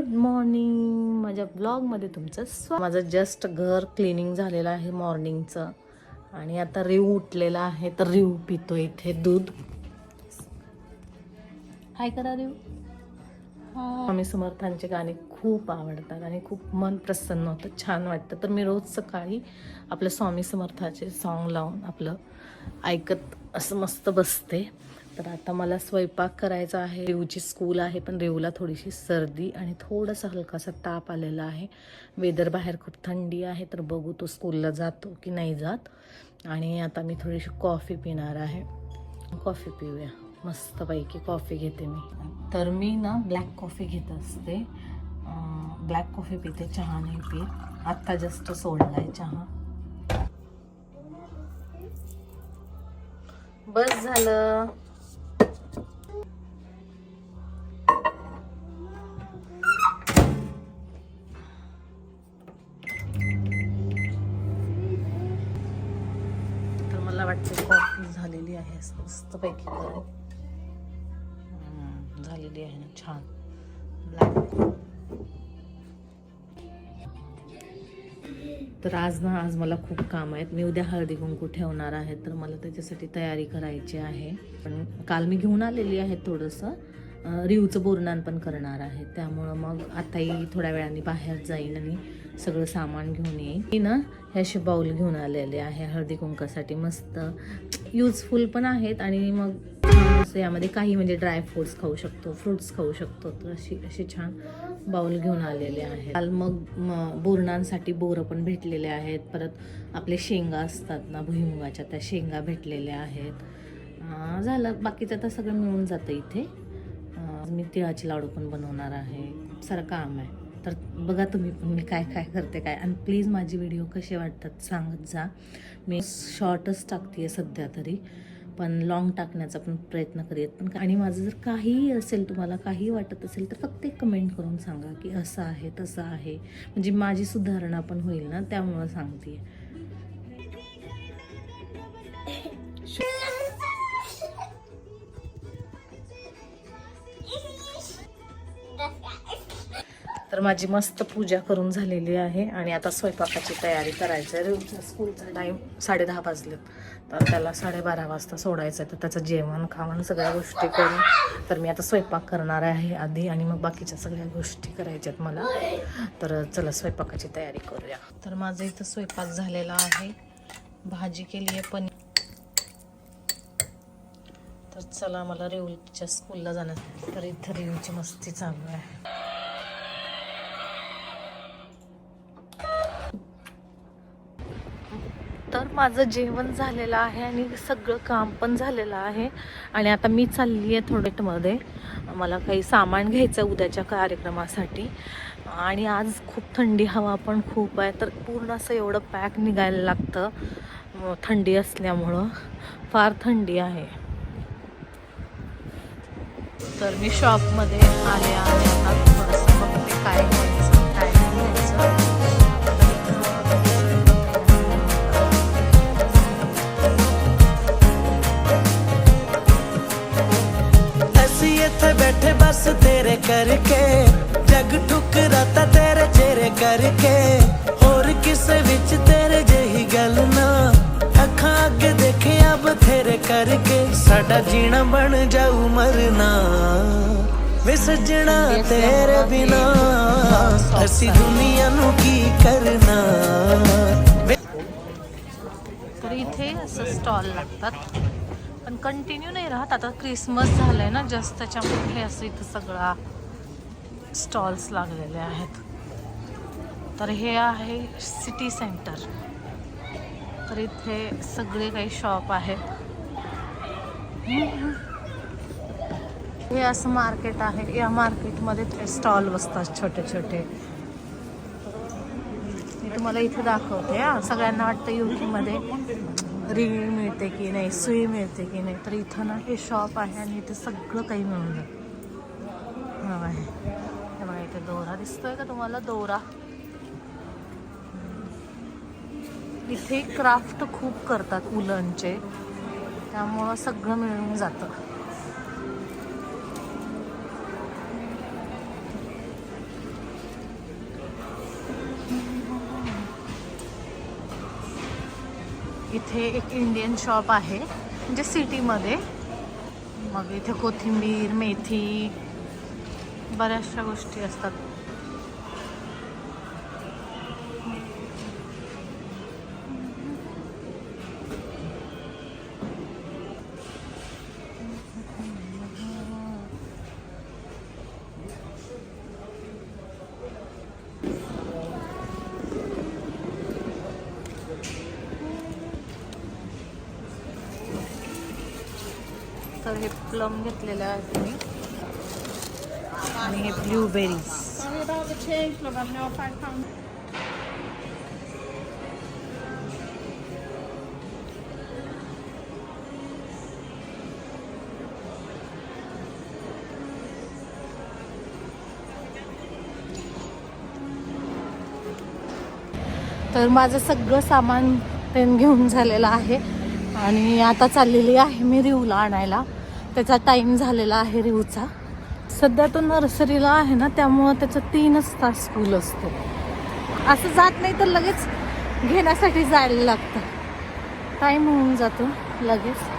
Good morning. माझ्या ब्लॉगमध्ये तुमचं माझं जस्ट घर क्लिनिंग झालेलं आहे मॉर्निंगचं. आणि आता रिव उठलेला आहे तर रिव पितो इथे दूध. हाय करा रिव. स्वामी समर्थांचे गाणे खूप आवडतात आणि खूप मन प्रसन्न होतं, छान वाटतं. तर मी रोज सकाळी आपलं स्वामी समर्थाचे सॉन्ग लावून आपलं ऐकत असं मस्त बसते. तर आता मला स्वयंपाक करायचा आहे. रिवची स्कूल आहे पण रिवला थोडीशी सर्दी आणि थोडासा हलकासा ताप आलेला आहे. वेदर बाहेर खूप थंडी आहे तर बघू तो स्कूलला जातो की नाही जात. आणि आता मी थोडीशी कॉफी पिणार आहे. कॉफी पिऊया, मस्तपैकी कॉफी घेते मी. तर मी ना ब्लॅक कॉफी घेत असते. ब्लॅक कॉफी पिते, चहा नाही पित. आत्ता जस्ट सोडलाय चहा. बस झालं. तर मला वाटते कॉफी झालेली आहे मस्तपैकी करून. झालेली आहे ना छान ब्लॅक. तर आज मला खूप काम आहेत. मी उद्या हळदी कुंकू ठेवणार आहे तर मला त्याच्यासाठी तयारी करायची आहे. पण काल मी घेऊन आलेली आहे थोडंसं. रिवचं बोरनान पण करणार आहे, त्यामुळं मग आताही थोड्या वेळाने बाहेर जाईन आणि सगळं सामान घेऊन येईन. मी ना हे असे बाऊल घेऊन आलेले आहे हळदी कुंकासाठी. मस्त युजफुल पण आहेत आणि मग यामध्ये काही म्हणजे ड्राय फ्रूट्स खाऊ शकतो, फ्रूट्स खाऊ शकतो. तर अशी छान बाउल घेऊन आलेले आहेत. काल मग बोरणांसाठी बोरं पण भेटलेले आहेत. परत आपले शेंगा असतात ना भुईमुगाच्या, त्या शेंगा भेटलेल्या आहेत. झालं बाकीचं तर सगळं मिळून जातं इथे. मी तिळाचे लाडू पण बनवणार आहे. खूप सारं काम आहे. तर बघा तुम्ही पण मी काय काय करते काय. आणि प्लीज माझे व्हिडिओ कसे वाटतात सांगत जा. मी शॉर्टच टाकते सध्या तरी, पण लॉंग टाकण्याचा पण प्रयत्न करेत. पण आणि माझं जर काहीही असेल, तुम्हाला काही वाटत असेल तर फक्त एक कमेंट करून सांगा की असं आहे तसं आहे, म्हणजे माझी सुधारणा पण होईल ना, त्यामुळं सांगते. तर माझी मस्त पूजा करून झालेली आहे आणि आता स्वयंपाकाची तयारी करायची आहे. रोजचा स्कूलचा टाईम 10:30 वाजलेत, तर त्याला 12:30 वाजता सोडायचं आहे. तर त्याचं जेवण खावण सगळ्या गोष्टी करून तर मी आता स्वयंपाक करणार आहे आधी आणि मग बाकीच्या सगळ्या गोष्टी करायच्यात मला. तर चला स्वयंपाकाची तयारी करूया. तर माझं इथं स्वयंपाक झालेला आहे. भाजी केली आहे पनीर. तर चला मला रेवलच्या स्कूलला जाणार. तर इथं रेवची मस्ती चालू आहे. तर माझं जेवण झालेलं आहे आणि सगळं काम पण झालेलं आहे. आणि आता मी चालली आहे थोड्यामध्ये. मला काही सामान घ्यायचं उद्याच्या कार्यक्रमासाठी. आणि आज खूप थंडी हवा पण खूप आहे, तर पूर्ण असं एवढं पॅक निघायला लागतं थंडी असल्यामुळं. फार थंडी आहे. तर मी शॉपमध्ये आले आहे. आता थोडंसं बघते काय घ्यायचं काय नाही घ्यायचं. बैठे बस तेरे करके जग ठुकराता तेरे चेहरे करके और किस विच तेरे जही गल ना अखां अगे देखे अब तेरे करके साडा जीना बन जाऊ मरना वे सजना तेरे बिना असी दुनिया नु की करना. तर इथे असं स्टॉल लागतात पण कंटिन्यू नाही राहत. आता क्रिसमस झालंय ना जास्त, त्याच्यामुळे हे असं इथं सगळा स्टॉल्स लागलेले आहेत. तर हे आहे सिटी सेंटर. तर इथे सगळे काही शॉप आहेत. हे असं मार्केट आहे. या मार्केटमध्ये ते स्टॉल बसतात छोटे छोटे. मी तुम्हाला इथे दाखवते. सगळ्यांना वाटतं युकेमध्ये रिंग मिळते की नाही, सुई मिळते की नाही, तर इथं ना हे शॉप आहे आणि इथे सगळं काही मिळून जातं. हा आहे हे बघा, इथे दोरा दिसतोय का तुम्हाला, दोरा. इथे क्राफ्ट खूप करतात उलनचे, त्यामुळं सगळं मिळून जातं. इथे एक इंडियन शॉप आहे म्हणजे सिटीमध्ये. मग इथे कोथिंबीर, मेथी, बऱ्याचशा गोष्टी असतात. तर हे प्लम घेतलेलं आहे मी आणि हे blueberries. Sorry about the change, love. I've no £5. तर माझं सगळं सामान ते घेऊन झालेलं आहे आणि आता चाललेली आहे मी रिवला आणायला. त्याचा टाईम झालेला आहे रिवचा. सध्या तो नर्सरीला आहे ना, त्यामुळं त्याचं 3च तास स्कूल असतो. असं जात नाही तर लगेच घेण्यासाठी जायला लागतं. टाईम होऊन जातो लगेच.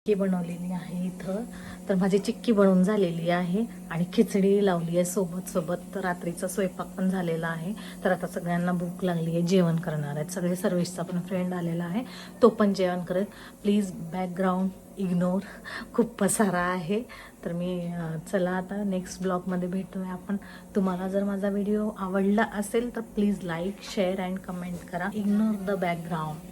चिक्की बनवलेली आहे इथं. तर माझी चिक्की बनवून झालेली आहे आणि खिचडी लावली आहे सोबत. तर रात्रीचा स्वयंपाक पण झालेला आहे. तर आता सगळ्यांना भूक लागली आहे, जेवण करणार आहेत. सगळे सर्विसचा पण फ्रेंड आलेला आहे, तो पण जेवण करेल. प्लीज बॅकग्राऊंड इग्नोर, खूप पसारा आहे. तर मी चला आता नेक्स्ट ब्लॉगमध्ये भेटूया आपण. तुम्हाला जर माझा व्हिडिओ आवडला असेल तर please like, share and comment करा. Ignore the background.